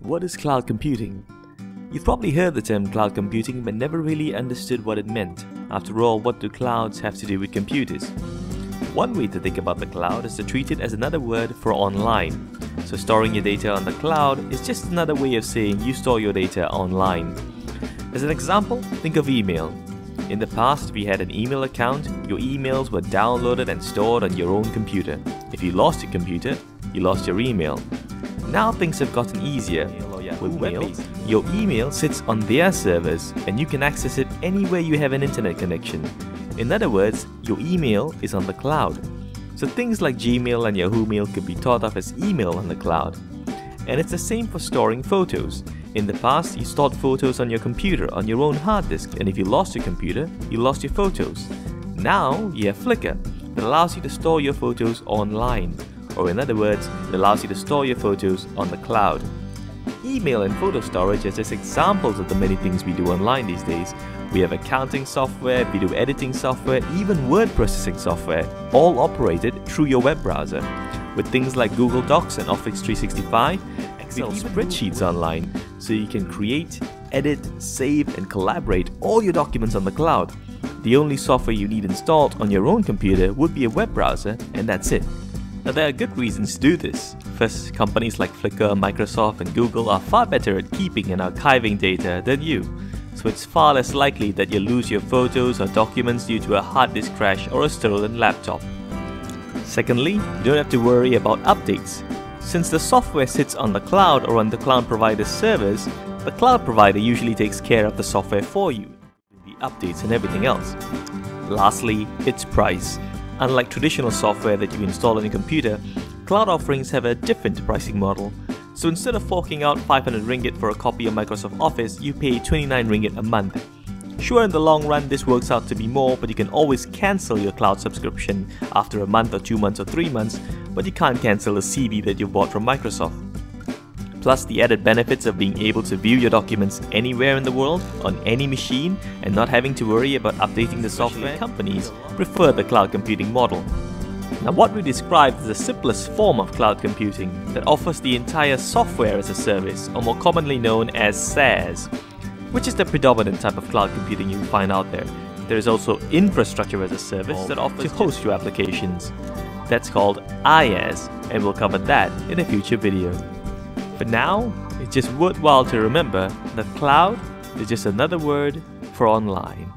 What is cloud computing? You've probably heard the term cloud computing but never really understood what it meant. After all, what do clouds have to do with computers? One way to think about the cloud is to treat it as another word for online. So storing your data on the cloud is just another way of saying you store your data online. As an example, think of email. In the past, if you had an email account, your emails were downloaded and stored on your own computer. If you lost your computer, you lost your email. Now things have gotten easier. With mail, your email sits on their servers and you can access it anywhere you have an internet connection. In other words, your email is on the cloud. So things like Gmail and Yahoo Mail could be thought of as email on the cloud. And it's the same for storing photos. In the past, you stored photos on your computer on your own hard disk, and if you lost your computer, you lost your photos. Now you have Flickr that allows you to store your photos online. Or in other words, it allows you to store your photos on the cloud. Email and photo storage are just examples of the many things we do online these days. We have accounting software, video editing software, even word processing software, all operated through your web browser. With things like Google Docs and Office 365, Excel spreadsheets online, so you can create, edit, save and collaborate all your documents on the cloud. The only software you need installed on your own computer would be a web browser, and that's it. Now there are good reasons to do this. First, companies like Flickr, Microsoft and Google are far better at keeping and archiving data than you. So it's far less likely that you'll lose your photos or documents due to a hard disk crash or a stolen laptop. Secondly, you don't have to worry about updates. Since the software sits on the cloud or on the cloud provider's servers, the cloud provider usually takes care of the software for you, the updates and everything else. Lastly, its price. Unlike traditional software that you install on your computer, cloud offerings have a different pricing model. So instead of forking out 500 ringgit for a copy of Microsoft Office, you pay 29 ringgit a month. Sure, in the long run this works out to be more, but you can always cancel your cloud subscription after a month or 2 months or 3 months, but you can't cancel a CD that you bought from Microsoft. Plus the added benefits of being able to view your documents anywhere in the world, on any machine, and not having to worry about updating the software. Companies prefer the cloud computing model. Now what we described is the simplest form of cloud computing that offers the entire software as a service, or more commonly known as SaaS, which is the predominant type of cloud computing you find out there. There is also infrastructure as a service that offers to host your applications. That's called IaaS, and we'll cover that in a future video. For now, it's just worthwhile to remember that cloud is just another word for online.